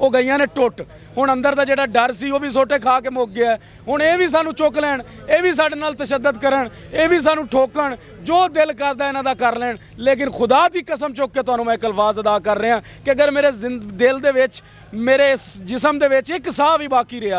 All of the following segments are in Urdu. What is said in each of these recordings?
ਉਹ ਗਈਆਂ ਨੇ ਟੁੱਟ। ਹੁਣ ਅੰਦਰ ਦਾ ਜਿਹੜਾ ਡਰ ਸੀ ਉਹ ਵੀ ਸੋਟੇ ਖਾ ਕੇ ਮੁੱਕ ਗਿਆ। ਹੁਣ ਇਹ ਵੀ ਸਾਨੂੰ ਚੁੱਕ ਲੈਣ, ਇਹ ਵੀ ਸਾਡੇ ਨਾਲ ਤਸ਼ੱਦਦ ਕਰਨ, ਇਹ ਵੀ ਸਾਨੂੰ ਠੋਕਣ, ਜੋ ਦਿਲ ਕਰਦਾ ਇਹਨਾਂ ਦਾ ਕਰ ਲੈਣ। ਲੇਕਿਨ ਖੁਦਾ ਦੀ ਕਸਮ ਚੁੱਕ ਕੇ ਤੁਹਾਨੂੰ ਮੈਂ ਇੱਕ ਅਲਫਾਜ਼ ਅਦਾ ਕਰ ਰਿਹਾ ਕਿ ਅਗਰ ਮੇਰੇ ਦਿਲ ਦੇ ਵਿੱਚ, ਮੇਰੇ ਜਿਸਮ ਦੇ ਵਿੱਚ ਇੱਕ ਸਾਹ ਵੀ ਬਾਕੀ ਰਿਹਾ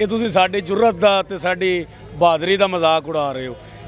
ਇਹ ਤੁਸੀਂ ਸਾਡੀ ਜੁਰਤ ਦਾ ਤੇ ਸਾਡੀ ਬਹਾਦਰੀ ਦਾ ਮਜ਼ਾਕ ਉਡਾ ਰਹੇ ਹੋ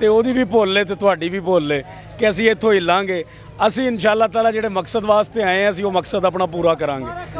ਤੇ ਉਹਦੀ ਵੀ ਭੁੱਲ ਲੇ ਤੇ ਤੁਹਾਡੀ ਵੀ ਭੁੱਲ ਲੇ ਕਿ ਅਸੀਂ ਇੱਥੋਂ ਹਿੱਲਾਂਗੇ। ਅਸੀਂ ਇਨਸ਼ਾਅੱਲਾ ਤਾਲਾ ਜਿਹੜੇ ਮਕਸਦ ਵਾਸਤੇ ਆਏ ਹਾਂ ਅਸੀਂ ਉਹ ਮਕਸਦ ਆਪਣਾ ਪੂਰਾ ਕਰਾਂਗੇ।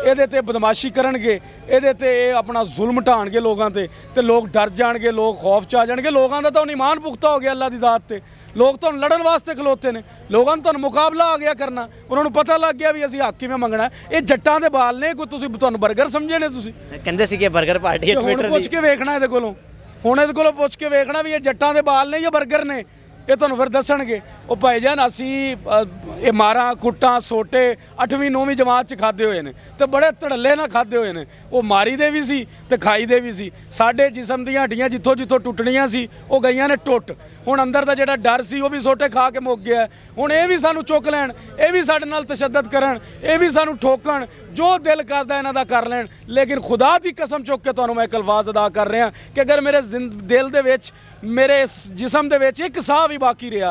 ਇਹਦੇ ਤੇ ਬਦਮਾਸ਼ੀ ਕਰਨਗੇ, ਇਹਦੇ ਤੇ ਇਹ ਆਪਣਾ ਜ਼ੁਲਮ ਢਾਣਗੇ ਲੋਕਾਂ ਤੇ ਲੋਕ ਡਰ ਜਾਣਗੇ, ਲੋਕ ਖੌਫ ਚ ਆ ਜਾਣਗੇ। ਲੋਕਾਂ ਦਾ ਤਾਂ ਈਮਾਨ ਪੁਖਤਾ ਹੋ ਗਿਆ ਅੱਲਾ ਦੀ ਜ਼ਾਤ ਤੇ। ਲੋਕ ਤੁਹਾਨੂੰ ਲੜਨ ਵਾਸਤੇ ਖਲੋਤੇ ਨੇ, ਲੋਕਾਂ ਨੂੰ ਤੁਹਾਨੂੰ ਮੁਕਾਬਲਾ ਆ ਗਿਆ ਕਰਨਾ। ਉਹਨਾਂ ਨੂੰ ਪਤਾ ਲੱਗ ਗਿਆ ਵੀ ਅਸੀਂ ਹੱਕ ਕਿਵੇਂ ਮੰਗਣਾ। ਇਹ ਜੱਟਾਂ ਦੇ ਬਾਲ ਨੇ, ਕੋਈ ਤੁਸੀਂ ਤੁਹਾਨੂੰ 버ਗਰ ਸਮਝੇ ਨੇ ਤੁਸੀਂ? ਕਹਿੰਦੇ ਸੀ ਕਿ 버ਗਰ ਪਾਰਟੀ ਹੈ ਟਵਿੱਟਰ ਦੀ। ਹੁਣ ਪੁੱਛ ਕੇ ਵੇਖਣਾ ਇਹਦੇ ਕੋਲੋਂ, ਹੁਣ ਇਹਦੇ ਕੋਲੋਂ ਪੁੱਛ ਕੇ ਵੇਖਣਾ ਵੀ ਇਹ ਜੱਟਾਂ ਦੇ ਬਾਲ ਨੇ ਜਾਂ 버ਗਰ ਨੇ। ਇਹ ਤੁਹਾਨੂੰ ਫਿਰ ਦੱਸਣਗੇ। ਉਹ ਭਾਈਜਾਨ ਅਸੀਂ ਇਹ ਮਾਰਾਂ ਕੁੱਟਾਂ ਸੋਟੇ 8ਵੀਂ 9ਵੀਂ ਜਮਾਤ 'ਚ ਖਾਦੇ ਹੋਏ ਨੇ ਤੇ ਬੜੇ ਧੜੱਲੇ ਨਾਲ ਖਾਦੇ ਹੋਏ ਨੇ। ਉਹ ਮਾਰੀ ਦੇ ਵੀ ਸੀ ਤੇ ਖਾਈ ਦੇ ਵੀ ਸੀ। ਸਾਡੇ ਜਿਸਮ ਦੀਆਂ ਹੱਡੀਆਂ ਜਿੱਥੋਂ ਜਿੱਥੋਂ ਟੁੱਟਣੀਆਂ ਸੀ ਉਹ ਗਈਆਂ ਨੇ ਟੁੱਟ। ਹੁਣ ਅੰਦਰ ਦਾ ਜਿਹੜਾ ਡਰ ਸੀ ਉਹ ਵੀ ਸੋਟੇ ਖਾ ਕੇ ਮੁੱਕ ਗਿਆ। ਹੁਣ ਇਹ ਵੀ ਸਾਨੂੰ ਚੁੱਕ ਲੈਣ, ਇਹ ਵੀ ਸਾਡੇ ਨਾਲ ਤਸ਼ੱਦਦ ਕਰਨ, ਇਹ ਵੀ ਸਾਨੂੰ ਠੋਕਣ, ਜੋ ਦਿਲ ਕਰਦਾ ਇਹਨਾਂ ਦਾ ਕਰ ਲੈਣ। ਲੇਕਿਨ ਖੁਦਾ ਦੀ ਕਸਮ ਚੁੱਕ ਕੇ ਤੁਹਾਨੂੰ ਮੈਂ ਇੱਕ ਅਲਫਾਜ਼ ਅਦਾ ਕਰ ਰਿਹਾ ਕਿ ਅਗਰ ਮੇਰੇ ਦਿਲ ਦੇ ਵਿੱਚ, ਮੇਰੇ ਜਿਸਮ ਦੇ ਵਿੱਚ ਇੱਕ ਸਾਹ ਵੀ ਬਾਕੀ ਰਿਹਾ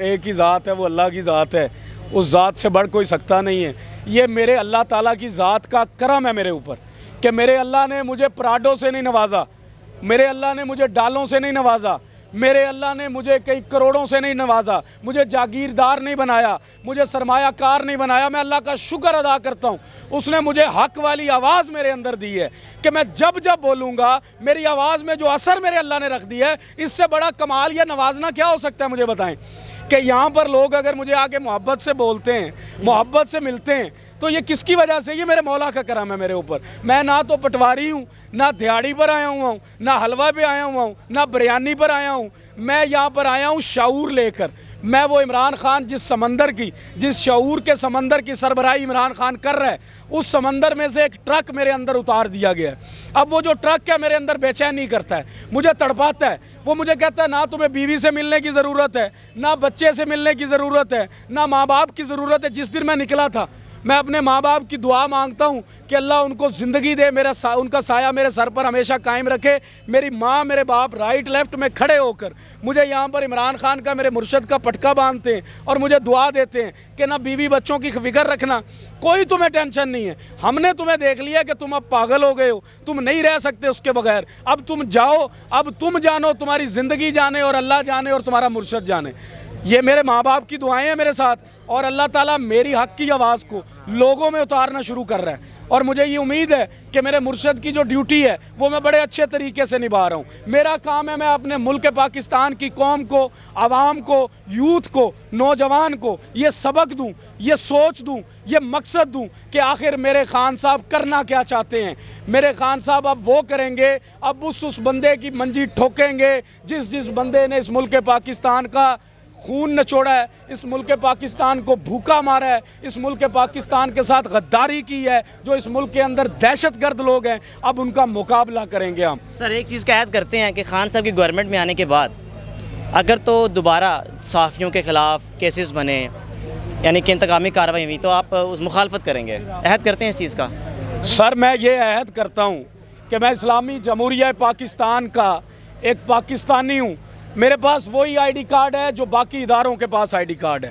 ایک ہی ذات ہے, وہ اللہ کی ذات ہے, اس ذات سے بڑھ کوئی سکتا نہیں ہے. یہ میرے اللہ تعالیٰ کی ذات کا کرم ہے میرے اوپر کہ میرے اللہ نے مجھے پراڈو سے نہیں نوازا, میرے اللہ نے مجھے ڈالوں سے نہیں نوازا, میرے اللہ نے مجھے کئی کروڑوں سے نہیں نوازا, مجھے جاگیردار نہیں بنایا, مجھے سرمایہ کار نہیں بنایا. میں اللہ کا شکر ادا کرتا ہوں, اس نے مجھے حق والی آواز میرے اندر دی ہے کہ میں جب جب بولوں گا میری آواز میں جو اثر میرے اللہ نے رکھ دیا ہے, اس سے بڑا کمال یا نوازنا کیا ہو سکتا ہے مجھے بتائیں. کہ یہاں پر لوگ اگر مجھے آ کے محبت سے بولتے ہیں, محبت سے ملتے ہیں, تو یہ کس کی وجہ سے؟ یہ میرے مولا کا کرم ہے میرے اوپر. میں نہ تو پٹواری ہوں, نہ دہاڑی پر آیا ہوا ہوں, نہ حلوہ پہ آیا ہوا ہوں, نہ بریانی پر آیا ہوں. میں یہاں پر آیا ہوں شعور لے کر. میں وہ عمران خان جس سمندر کی, جس شعور کے سمندر کی سربراہی عمران خان کر رہا ہے, اس سمندر میں سے ایک ٹرک میرے اندر اتار دیا گیا ہے. اب وہ جو ٹرک ہے میرے اندر بے چینی کرتا ہے, مجھے تڑپاتا ہے. وہ مجھے کہتا ہے نہ تمہیں بیوی سے ملنے کی ضرورت ہے, نہ بچے سے ملنے کی ضرورت ہے, نہ ماں باپ کی ضرورت ہے. جس دن میں نکلا تھا, میں اپنے ماں باپ کی دعا مانگتا ہوں کہ اللہ ان کو زندگی دے, ان کا سایہ میرے سر پر ہمیشہ قائم رکھے. میری ماں میرے باپ رائٹ لیفٹ میں کھڑے ہو کر مجھے یہاں پر عمران خان کا, میرے مرشد کا پٹکا باندھتے ہیں اور مجھے دعا دیتے ہیں کہ نہ بیوی بچوں کی فکر رکھنا, کوئی تمہیں ٹینشن نہیں ہے. ہم نے تمہیں دیکھ لیا کہ تم اب پاگل ہو گئے ہو, تم نہیں رہ سکتے اس کے بغیر. اب تم جاؤ, اب تم جانو, تمہاری زندگی جانے اور اللہ جانے اور تمہارا مرشد جانے. یہ میرے ماں باپ کی دعائیں ہیں میرے ساتھ, اور اللہ تعالیٰ میری حق کی آواز کو لوگوں میں اتارنا شروع کر رہا ہے. اور مجھے یہ امید ہے کہ میرے مرشد کی جو ڈیوٹی ہے وہ میں بڑے اچھے طریقے سے نبھا رہا ہوں. میرا کام ہے میں اپنے ملک پاکستان کی قوم کو, عوام کو, یوتھ کو, نوجوان کو یہ سبق دوں, یہ سوچ دوں, یہ مقصد دوں کہ آخر میرے خان صاحب کرنا کیا چاہتے ہیں. میرے خان صاحب اب وہ کریں گے, اب اس بندے کی منجی ٹھوکیں گے جس بندے نے اس ملک پاکستان کا خون نچوڑا ہے, اس ملک پاکستان کو بھوکا مارا ہے, اس ملک پاکستان کے ساتھ غداری کی ہے, جو اس ملک کے اندر دہشت گرد لوگ ہیں. اب ان کا مقابلہ کریں گے ہم. سر ایک چیز کا عہد کرتے ہیں کہ خان صاحب کی گورنمنٹ میں آنے کے بعد اگر تو دوبارہ صحافیوں کے خلاف کیسز بنے, یعنی کہ انتقامی کارروائی ہوئی, تو آپ اس مخالفت کریں گے, عہد کرتے ہیں اس چیز کا؟ سر میں یہ عہد کرتا ہوں کہ میں اسلامی جمہوریہ پاکستان کا ایک پاکستانی ہوں. میرے پاس وہی آئی ڈی کارڈ ہے جو باقی اداروں کے پاس آئی ڈی کارڈ ہے.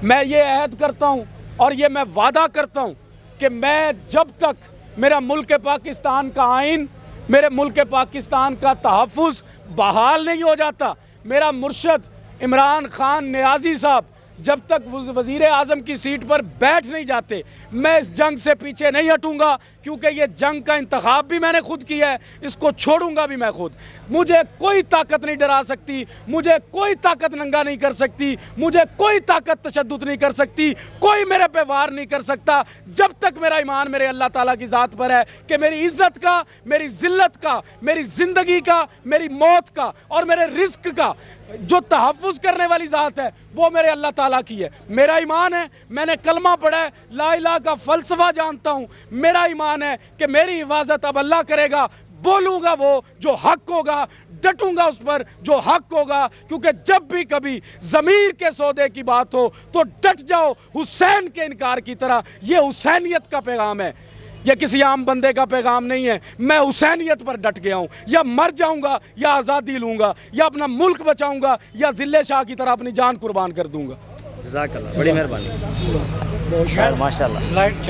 میں یہ عہد کرتا ہوں اور یہ میں وعدہ کرتا ہوں کہ میں جب تک میرا ملک پاکستان کا آئین, میرے ملک پاکستان کا تحفظ بحال نہیں ہو جاتا, میرا مرشد عمران خان نیازی صاحب جب تک وزیر اعظم کی سیٹ پر بیٹھ نہیں جاتے, میں اس جنگ سے پیچھے نہیں ہٹوں گا. کیونکہ یہ جنگ کا انتخاب بھی میں نے خود کیا ہے, اس کو چھوڑوں گا بھی میں خود. مجھے کوئی طاقت نہیں ڈرا سکتی, مجھے کوئی طاقت ننگا نہیں کر سکتی, مجھے کوئی طاقت تشدد نہیں کر سکتی, کوئی میرے پہ وار نہیں کر سکتا, جب تک میرا ایمان میرے اللہ تعالیٰ کی ذات پر ہے کہ میری عزت کا, میری ذلت کا, میری زندگی کا, میری موت کا اور میرے رزق کا جو تحفظ کرنے والی ذات ہے وہ میرے اللہ تعالیٰ کی ہے. میرا ایمان ہے, میں نے کلمہ پڑھا ہے, لا الہ کا فلسفہ جانتا ہوں. میرا ایمان ہے کہ میری حفاظت اب اللہ کرے گا. بولوں گا وہ جو حق ہوگا, ڈٹوں گا اس پر جو حق ہوگا. کیونکہ جب بھی کبھی ضمیر کے سودے کی بات ہو تو ڈٹ جاؤ حسین کے انکار کی طرح. یہ حسینیت کا پیغام ہے, یہ کسی عام بندے کا پیغام نہیں ہے. میں حسینیت پر ڈٹ گیا ہوں, یا مر جاؤں گا یا آزادی لوں گا, یا اپنا ملک بچاؤں گا یا ذلِ شاہ کی طرح اپنی جان قربان کر دوں گا. جزاک اللہ, بڑی مہربانی, ماشاء اللہ.